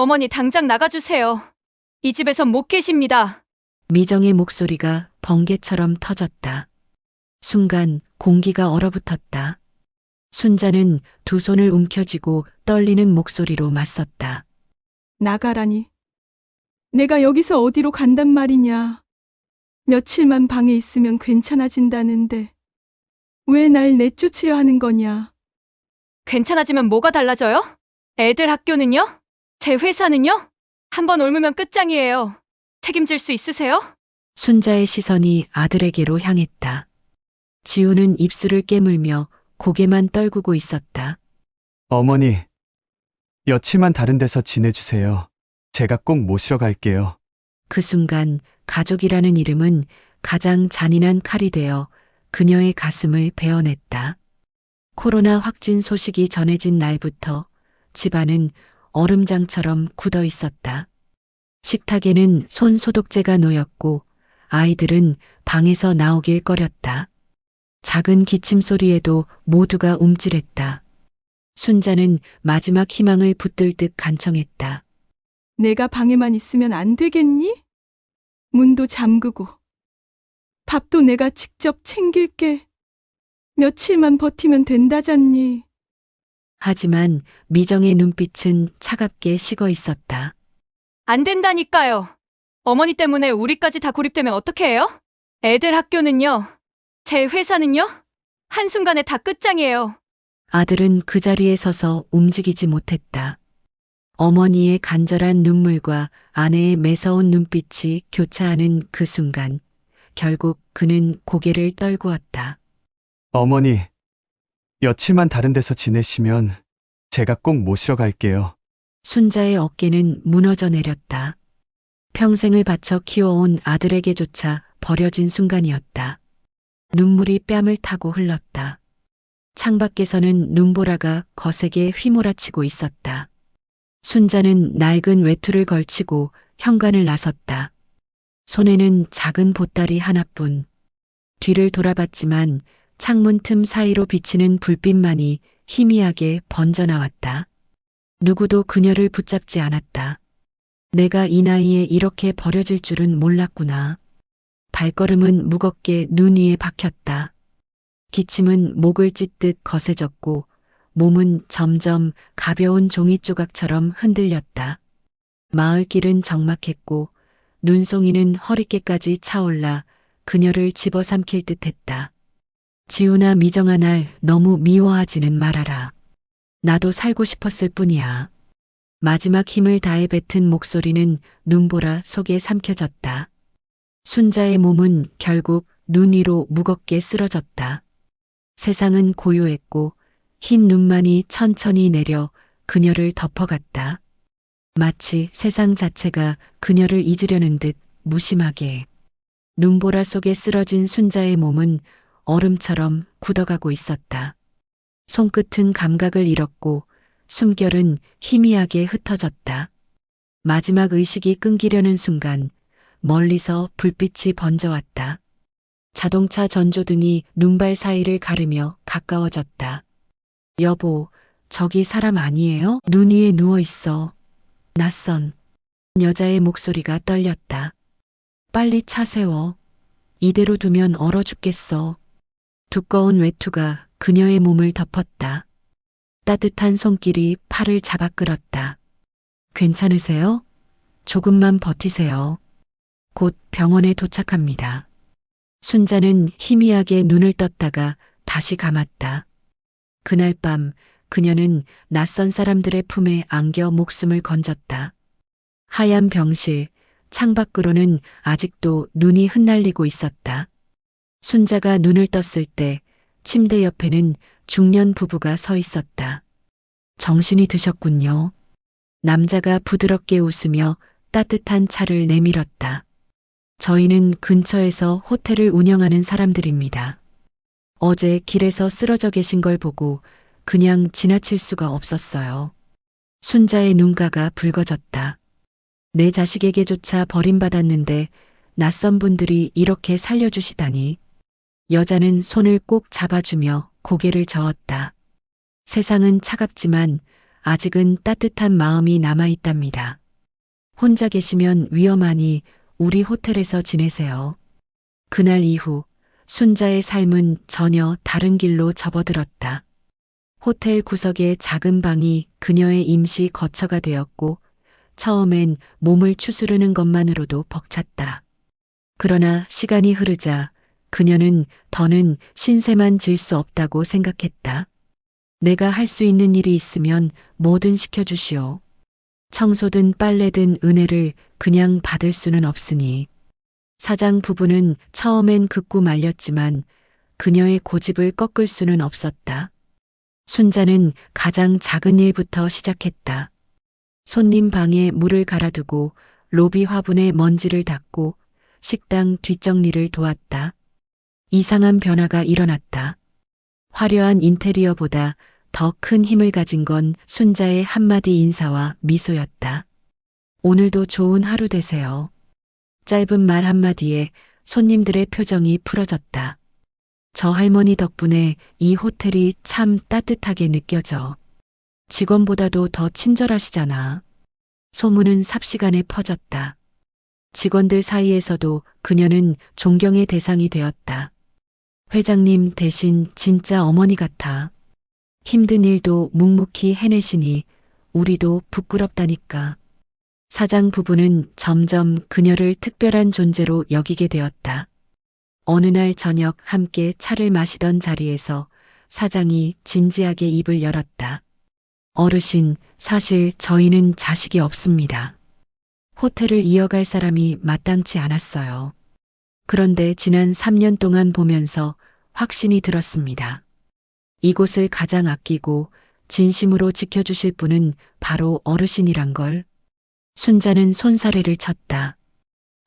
어머니 당장 나가주세요. 이 집에선 못 계십니다. 미정의 목소리가 번개처럼 터졌다. 순간 공기가 얼어붙었다. 순자는 두 손을 움켜쥐고 떨리는 목소리로 맞섰다. 나가라니. 내가 여기서 어디로 간단 말이냐. 며칠만 방에 있으면 괜찮아진다는데 왜 날 내쫓으려 하는 거냐. 괜찮아지면 뭐가 달라져요? 애들 학교는요? 제 회사는요? 한 번 옮으면 끝장이에요. 책임질 수 있으세요? 순자의 시선이 아들에게로 향했다. 지우는 입술을 깨물며 고개만 떨구고 있었다. 어머니, 여치만 다른 데서 지내주세요. 제가 꼭 모시러 갈게요. 그 순간 가족이라는 이름은 가장 잔인한 칼이 되어 그녀의 가슴을 베어냈다. 코로나 확진 소식이 전해진 날부터 집안은 얼음장처럼 굳어 있었다. 식탁에는 손 소독제가 놓였고 아이들은 방에서 나오길 꺼렸다. 작은 기침 소리에도 모두가 움찔했다. 순자는 마지막 희망을 붙들 듯 간청했다. 내가 방에만 있으면 안 되겠니? 문도 잠그고 밥도 내가 직접 챙길게. 며칠만 버티면 된다잖니. 하지만 미정의 눈빛은 차갑게 식어 있었다. 안 된다니까요. 어머니 때문에 우리까지 다 고립되면 어떻게 해요? 애들 학교는요? 제 회사는요? 한순간에 다 끝장이에요. 아들은 그 자리에 서서 움직이지 못했다. 어머니의 간절한 눈물과 아내의 매서운 눈빛이 교차하는 그 순간, 결국 그는 고개를 떨구었다. 어머니, 여치만 다른 데서 지내시면 제가 꼭 모시러 갈게요. 순자의 어깨는 무너져 내렸다. 평생을 바쳐 키워온 아들에게조차 버려진 순간이었다. 눈물이 뺨을 타고 흘렀다. 창밖에서는 눈보라가 거세게 휘몰아치고 있었다. 순자는 낡은 외투를 걸치고 현관을 나섰다. 손에는 작은 보따리 하나뿐. 뒤를 돌아봤지만 창문 틈 사이로 비치는 불빛만이 희미하게 번져나왔다. 누구도 그녀를 붙잡지 않았다. 내가 이 나이에 이렇게 버려질 줄은 몰랐구나. 발걸음은 무겁게 눈 위에 박혔다. 기침은 목을 찢듯 거세졌고 몸은 점점 가벼운 종이 조각처럼 흔들렸다. 마을길은 적막했고 눈송이는 허리깨까지 차올라 그녀를 집어삼킬 듯했다. 지우나 미정아 날 너무 미워하지는 말아라. 나도 살고 싶었을 뿐이야. 마지막 힘을 다해 뱉은 목소리는 눈보라 속에 삼켜졌다. 순자의 몸은 결국 눈 위로 무겁게 쓰러졌다. 세상은 고요했고 흰 눈만이 천천히 내려 그녀를 덮어갔다. 마치 세상 자체가 그녀를 잊으려는 듯 무심하게. 눈보라 속에 쓰러진 순자의 몸은 얼음처럼 굳어가고 있었다. 손끝은 감각을 잃었고 숨결은 희미하게 흩어졌다. 마지막 의식이 끊기려는 순간 멀리서 불빛이 번져왔다. 자동차 전조등이 눈발 사이를 가르며 가까워졌다. 여보, 저기 사람 아니에요? 눈 위에 누워있어. 낯선 여자의 목소리가 떨렸다. 빨리 차 세워. 이대로 두면 얼어 죽겠어. 두꺼운 외투가 그녀의 몸을 덮었다. 따뜻한 손길이 팔을 잡아 끌었다. 괜찮으세요? 조금만 버티세요. 곧 병원에 도착합니다. 순자는 희미하게 눈을 떴다가 다시 감았다. 그날 밤 그녀는 낯선 사람들의 품에 안겨 목숨을 건졌다. 하얀 병실, 창밖으로는 아직도 눈이 흩날리고 있었다. 순자가 눈을 떴을 때 침대 옆에는 중년 부부가 서 있었다. 정신이 드셨군요. 남자가 부드럽게 웃으며 따뜻한 차를 내밀었다. 저희는 근처에서 호텔을 운영하는 사람들입니다. 어제 길에서 쓰러져 계신 걸 보고 그냥 지나칠 수가 없었어요. 순자의 눈가가 붉어졌다. 내 자식에게조차 버림받았는데 낯선 분들이 이렇게 살려주시다니. 여자는 손을 꼭 잡아주며 고개를 저었다. 세상은 차갑지만 아직은 따뜻한 마음이 남아 있답니다. 혼자 계시면 위험하니 우리 호텔에서 지내세요. 그날 이후 순자의 삶은 전혀 다른 길로 접어들었다. 호텔 구석의 작은 방이 그녀의 임시 거처가 되었고 처음엔 몸을 추스르는 것만으로도 벅찼다. 그러나 시간이 흐르자 그녀는 더는 신세만 질 수 없다고 생각했다. 내가 할 수 있는 일이 있으면 뭐든 시켜주시오. 청소든 빨래든 은혜를 그냥 받을 수는 없으니. 사장 부부는 처음엔 극구 말렸지만 그녀의 고집을 꺾을 수는 없었다. 순자는 가장 작은 일부터 시작했다. 손님 방에 물을 갈아두고 로비 화분에 먼지를 닦고 식당 뒷정리를 도왔다. 이상한 변화가 일어났다. 화려한 인테리어보다 더 큰 힘을 가진 건 순자의 한마디 인사와 미소였다. 오늘도 좋은 하루 되세요. 짧은 말 한마디에 손님들의 표정이 풀어졌다. 저 할머니 덕분에 이 호텔이 참 따뜻하게 느껴져. 직원보다도 더 친절하시잖아. 소문은 삽시간에 퍼졌다. 직원들 사이에서도 그녀는 존경의 대상이 되었다. 회장님 대신 진짜 어머니 같아. 힘든 일도 묵묵히 해내시니 우리도 부끄럽다니까. 사장 부부는 점점 그녀를 특별한 존재로 여기게 되었다. 어느 날 저녁 함께 차를 마시던 자리에서 사장이 진지하게 입을 열었다. 어르신, 사실 저희는 자식이 없습니다. 호텔을 이어갈 사람이 마땅치 않았어요. 그런데 지난 3년 동안 보면서 확신이 들었습니다. 이곳을 가장 아끼고 진심으로 지켜주실 분은 바로 어르신이란 걸. 순자는 손사래를 쳤다.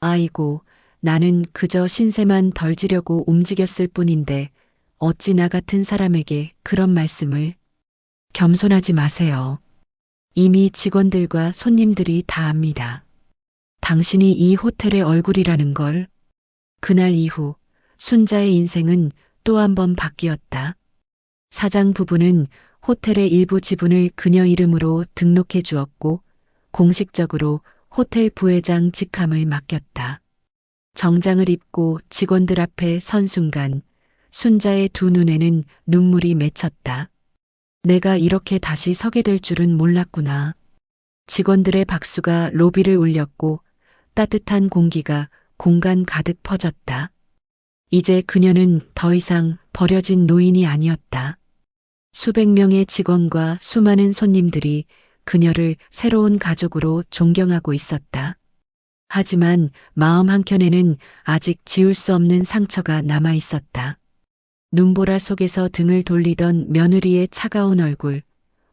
아이고, 나는 그저 신세만 덜 지려고 움직였을 뿐인데 어찌 나 같은 사람에게 그런 말씀을. 겸손하지 마세요. 이미 직원들과 손님들이 다 압니다. 당신이 이 호텔의 얼굴이라는 걸. 그날 이후 순자의 인생은 또 한 번 바뀌었다. 사장 부부는 호텔의 일부 지분을 그녀 이름으로 등록해 주었고 공식적으로 호텔 부회장 직함을 맡겼다. 정장을 입고 직원들 앞에 선 순간 순자의 두 눈에는 눈물이 맺혔다. 내가 이렇게 다시 서게 될 줄은 몰랐구나. 직원들의 박수가 로비를 울렸고 따뜻한 공기가 공간 가득 퍼졌다. 이제 그녀는 더 이상 버려진 노인이 아니었다. 수백 명의 직원과 수많은 손님들이 그녀를 새로운 가족으로 존경하고 있었다. 하지만 마음 한켠에는 아직 지울 수 없는 상처가 남아 있었다. 눈보라 속에서 등을 돌리던 며느리의 차가운 얼굴,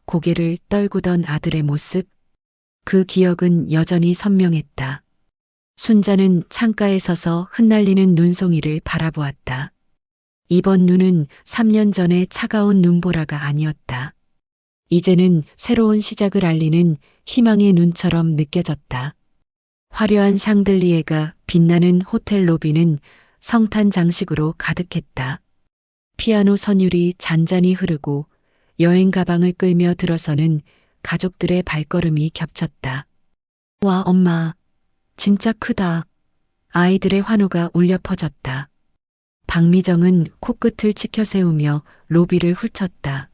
고개를 떨구던 아들의 모습, 그 기억은 여전히 선명했다. 순자는 창가에 서서 흩날리는 눈송이를 바라보았다. 이번 눈은 3년 전의 차가운 눈보라가 아니었다. 이제는 새로운 시작을 알리는 희망의 눈처럼 느껴졌다. 화려한 샹들리에가 빛나는 호텔 로비는 성탄 장식으로 가득했다. 피아노 선율이 잔잔히 흐르고 여행 가방을 끌며 들어서는 가족들의 발걸음이 겹쳤다. 와, 엄마, 진짜 크다. 아이들의 환호가 울려 퍼졌다. 박미정은 코끝을 치켜세우며 로비를 훑었다.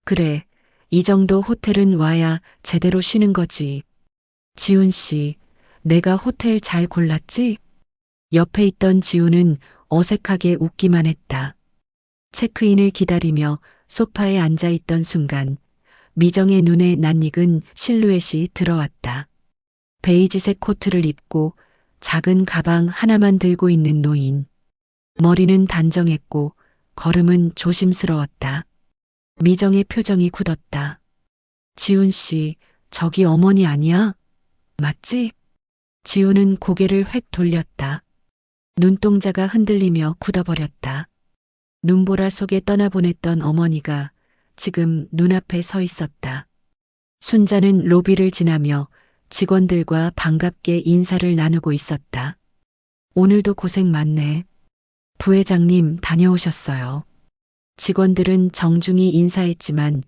그래, 이 정도 호텔은 와야 제대로 쉬는 거지. 지훈 씨, 내가 호텔 잘 골랐지? 옆에 있던 지훈은 어색하게 웃기만 했다. 체크인을 기다리며 소파에 앉아있던 순간 미정의 눈에 낯익은 실루엣이 들어왔다. 베이지색 코트를 입고 작은 가방 하나만 들고 있는 노인. 머리는 단정했고 걸음은 조심스러웠다. 미정의 표정이 굳었다. 지훈 씨, 저기 어머니 아니야? 맞지? 지훈은 고개를 획 돌렸다. 눈동자가 흔들리며 굳어버렸다. 눈보라 속에 떠나보냈던 어머니가 지금 눈앞에 서 있었다. 순자는 로비를 지나며 직원들과 반갑게 인사를 나누고 있었다. 오늘도 고생 많네. 부회장님 다녀오셨어요. 직원들은 정중히 인사했지만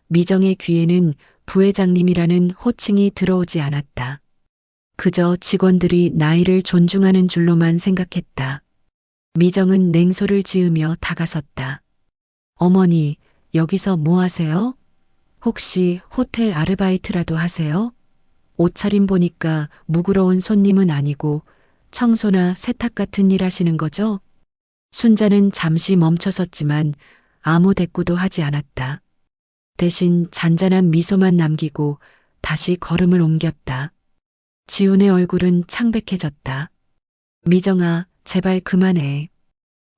미정의 귀에는 부회장님이라는 호칭이 들어오지 않았다. 그저 직원들이 나이를 존중하는 줄로만 생각했다. 미정은 냉소를 지으며 다가섰다. 어머니, 여기서 뭐 하세요? 혹시 호텔 아르바이트라도 하세요? 옷차림 보니까 무구러운 손님은 아니고 청소나 세탁 같은 일 하시는 거죠? 순자는 잠시 멈춰섰지만 아무 대꾸도 하지 않았다. 대신 잔잔한 미소만 남기고 다시 걸음을 옮겼다. 지훈의 얼굴은 창백해졌다. 미정아, 제발 그만해.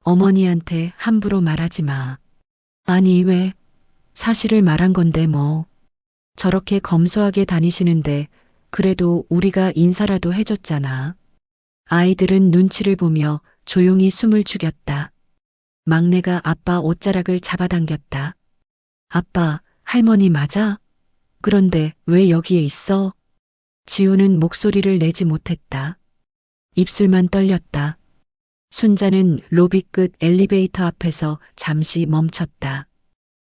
어머니한테 함부로 말하지 마. 아니, 왜? 사실을 말한 건데 뭐. 저렇게 검소하게 다니시는데 그래도 우리가 인사라도 해줬잖아. 아이들은 눈치를 보며 조용히 숨을 죽였다. 막내가 아빠 옷자락을 잡아당겼다. 아빠, 할머니 맞아? 그런데 왜 여기에 있어? 지우는 목소리를 내지 못했다. 입술만 떨렸다. 순자는 로비 끝 엘리베이터 앞에서 잠시 멈췄다.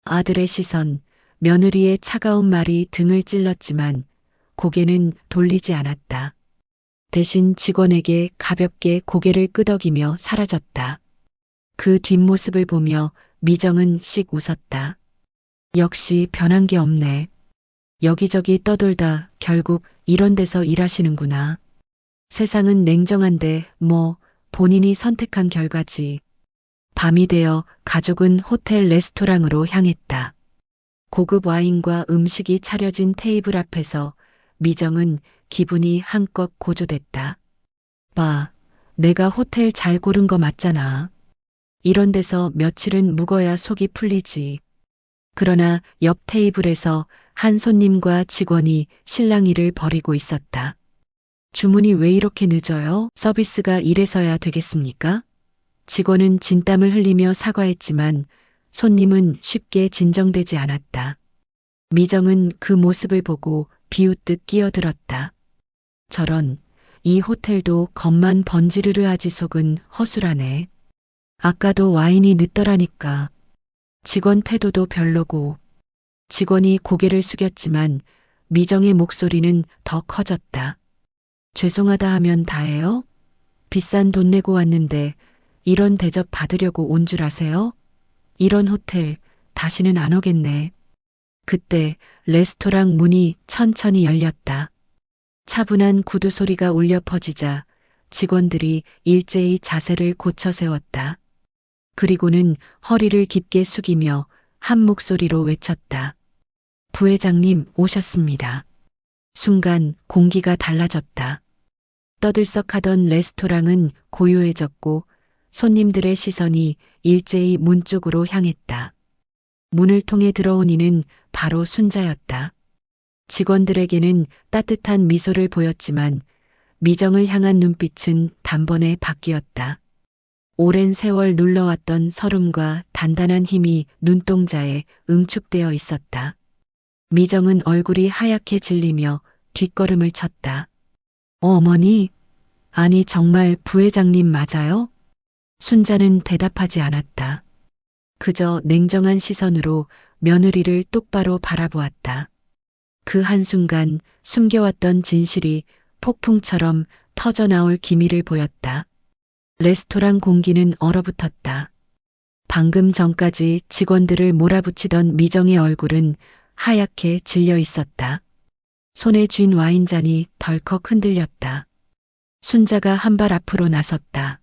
아들의 시선, 며느리의 차가운 말이 등을 찔렀지만 고개는 돌리지 않았다. 대신 직원에게 가볍게 고개를 끄덕이며 사라졌다. 그 뒷모습을 보며 미정은 씩 웃었다. 역시 변한 게 없네. 여기저기 떠돌다 결국 이런 데서 일하시는구나. 세상은 냉정한데 뭐 본인이 선택한 결과지. 밤이 되어 가족은 호텔 레스토랑으로 향했다. 고급 와인과 음식이 차려진 테이블 앞에서 미정은 기분이 한껏 고조됐다. 봐, 내가 호텔 잘 고른 거 맞잖아. 이런 데서 며칠은 묵어야 속이 풀리지. 그러나 옆 테이블에서 한 손님과 직원이 실랑이를 벌이고 있었다. 주문이 왜 이렇게 늦어요? 서비스가 이래서야 되겠습니까? 직원은 진땀을 흘리며 사과했지만 손님은 쉽게 진정되지 않았다. 미정은 그 모습을 보고 비웃듯 끼어들었다. 저런, 이 호텔도 겉만 번지르르하지 속은 허술하네. 아까도 와인이 늦더라니까. 직원 태도도 별로고. 직원이 고개를 숙였지만 미정의 목소리는 더 커졌다. 죄송하다 하면 다해요? 비싼 돈 내고 왔는데 이런 대접 받으려고 온 줄 아세요? 이런 호텔 다시는 안 오겠네. 그때 레스토랑 문이 천천히 열렸다. 차분한 구두 소리가 울려 퍼지자 직원들이 일제히 자세를 고쳐 세웠다. 그리고는 허리를 깊게 숙이며 한 목소리로 외쳤다. 부회장님 오셨습니다. 순간 공기가 달라졌다. 떠들썩하던 레스토랑은 고요해졌고 손님들의 시선이 일제히 문 쪽으로 향했다. 문을 통해 들어온 이는 바로 순자였다. 직원들에게는 따뜻한 미소를 보였지만 미정을 향한 눈빛은 단번에 바뀌었다. 오랜 세월 눌러왔던 서름과 단단한 힘이 눈동자에 응축되어 있었다. 미정은 얼굴이 하얗게 질리며 뒷걸음을 쳤다. 어머니, 아니 정말 부회장님 맞아요? 순자는 대답하지 않았다. 그저 냉정한 시선으로 며느리를 똑바로 바라보았다. 그 한순간 숨겨왔던 진실이 폭풍처럼 터져나올 기미를 보였다. 레스토랑 공기는 얼어붙었다. 방금 전까지 직원들을 몰아붙이던 미정의 얼굴은 하얗게 질려 있었다. 손에 쥔 와인잔이 덜컥 흔들렸다. 순자가 한 발 앞으로 나섰다.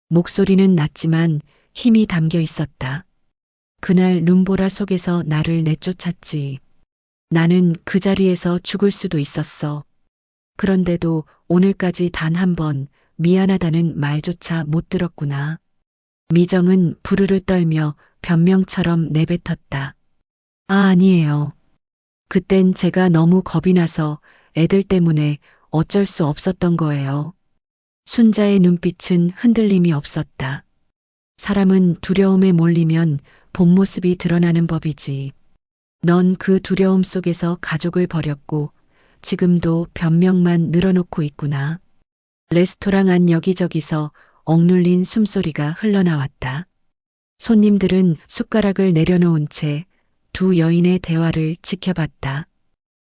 목소리는 낮지만 힘이 담겨 있었다. 그날 눈보라 속에서 나를 내쫓았지. 나는 그 자리에서 죽을 수도 있었어. 그런데도 오늘까지 단 한 번 미안하다는 말조차 못 들었구나. 미정은 부르르 떨며 변명처럼 내뱉었다. 아니에요. 그땐 제가 너무 겁이 나서 애들 때문에 어쩔 수 없었던 거예요. 순자의 눈빛은 흔들림이 없었다. 사람은 두려움에 몰리면 본 모습이 드러나는 법이지. 넌 그 두려움 속에서 가족을 버렸고 지금도 변명만 늘어놓고 있구나. 레스토랑 안 여기저기서 억눌린 숨소리가 흘러나왔다. 손님들은 숟가락을 내려놓은 채 두 여인의 대화를 지켜봤다.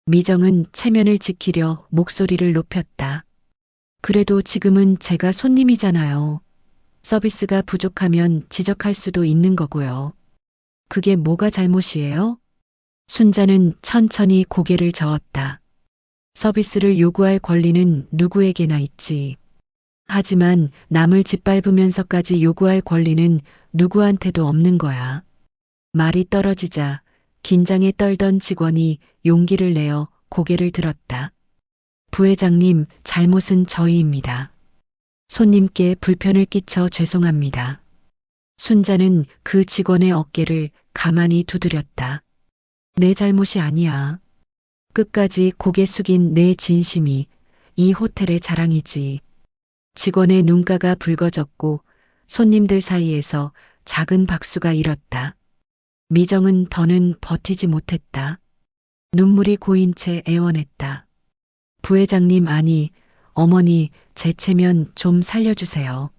미정은 체면을 지키려 목소리를 높였다. 그래도 지금은 제가 손님이잖아요. 서비스가 부족하면 지적할 수도 있는 거고요. 그게 뭐가 잘못이에요? 순자는 천천히 고개를 저었다. 서비스를 요구할 권리는 누구에게나 있지. 하지만 남을 짓밟으면서까지 요구할 권리는 누구한테도 없는 거야. 말이 떨어지자 긴장에 떨던 직원이 용기를 내어 고개를 들었다. 부회장님, 잘못은 저희입니다. 손님께 불편을 끼쳐 죄송합니다. 순자는 그 직원의 어깨를 가만히 두드렸다. 내 잘못이 아니야. 끝까지 고개 숙인 내 진심이 이 호텔의 자랑이지. 직원의 눈가가 붉어졌고 손님들 사이에서 작은 박수가 일었다. 미정은 더는 버티지 못했다. 눈물이 고인 채 애원했다. 부회장님, 아니, 어머니, 제 체면 좀 살려주세요.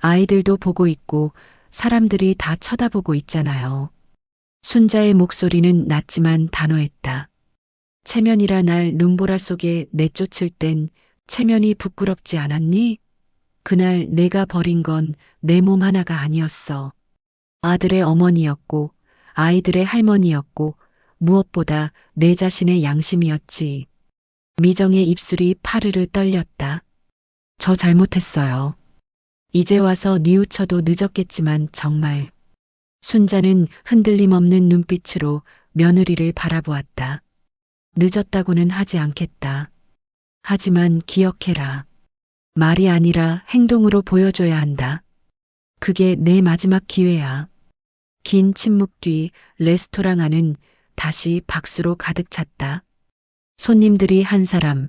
아이들도 보고 있고 사람들이 다 쳐다보고 있잖아요. 순자의 목소리는 낮지만 단호했다. 체면이라 날 눈보라 속에 내쫓을 땐 체면이 부끄럽지 않았니? 그날 내가 버린 건 내 몸 하나가 아니었어. 아들의 어머니였고 아이들의 할머니였고 무엇보다 내 자신의 양심이었지. 미정의 입술이 파르르 떨렸다. 저 잘못했어요. 이제 와서 뉘우쳐도 늦었겠지만 정말. 순자는 흔들림 없는 눈빛으로 며느리를 바라보았다. 늦었다고는 하지 않겠다. 하지만 기억해라. 말이 아니라 행동으로 보여줘야 한다. 그게 내 마지막 기회야. 긴 침묵 뒤 레스토랑 안은 다시 박수로 가득 찼다. 손님들이 한 사람,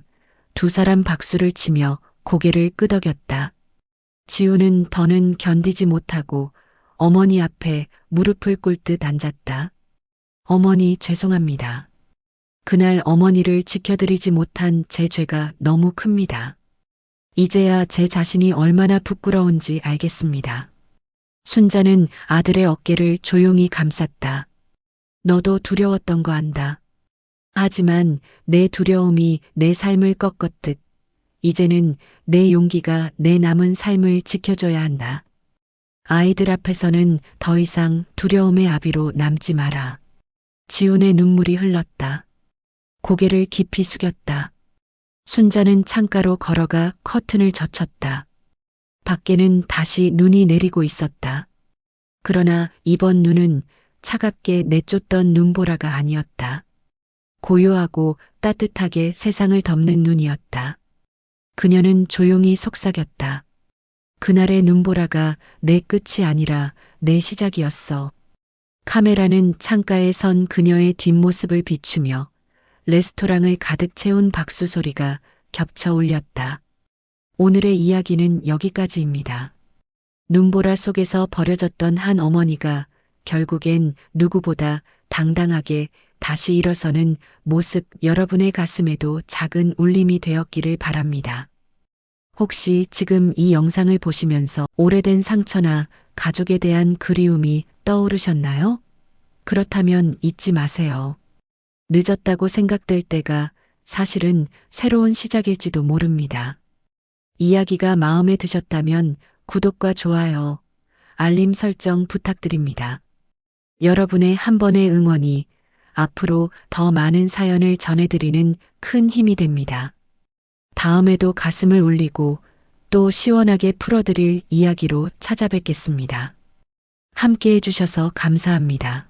두 사람 박수를 치며 고개를 끄덕였다. 지우는 더는 견디지 못하고 어머니 앞에 무릎을 꿇듯 앉았다. 어머니, 죄송합니다. 그날 어머니를 지켜드리지 못한 제 죄가 너무 큽니다. 이제야 제 자신이 얼마나 부끄러운지 알겠습니다. 순자는 아들의 어깨를 조용히 감쌌다. 너도 두려웠던 거 안다. 하지만 내 두려움이 내 삶을 꺾었듯 이제는 내 용기가 내 남은 삶을 지켜줘야 한다. 아이들 앞에서는 더 이상 두려움의 아비로 남지 마라. 지훈의 눈물이 흘렀다. 고개를 깊이 숙였다. 순자는 창가로 걸어가 커튼을 젖혔다. 밖에는 다시 눈이 내리고 있었다. 그러나 이번 눈은 차갑게 내쫓던 눈보라가 아니었다. 고요하고 따뜻하게 세상을 덮는 눈이었다. 그녀는 조용히 속삭였다. 그날의 눈보라가 내 끝이 아니라 내 시작이었어. 카메라는 창가에 선 그녀의 뒷모습을 비추며 레스토랑을 가득 채운 박수 소리가 겹쳐 울렸다. 오늘의 이야기는 여기까지입니다. 눈보라 속에서 버려졌던 한 어머니가 결국엔 누구보다 당당하게 다시 일어서는 모습, 여러분의 가슴에도 작은 울림이 되었기를 바랍니다. 혹시 지금 이 영상을 보시면서 오래된 상처나 가족에 대한 그리움이 떠오르셨나요? 그렇다면 잊지 마세요. 늦었다고 생각될 때가 사실은 새로운 시작일지도 모릅니다. 이야기가 마음에 드셨다면 구독과 좋아요, 알림 설정 부탁드립니다. 여러분의 한 번의 응원이 앞으로 더 많은 사연을 전해드리는 큰 힘이 됩니다. 다음에도 가슴을 울리고 또 시원하게 풀어드릴 이야기로 찾아뵙겠습니다. 함께 해주셔서 감사합니다.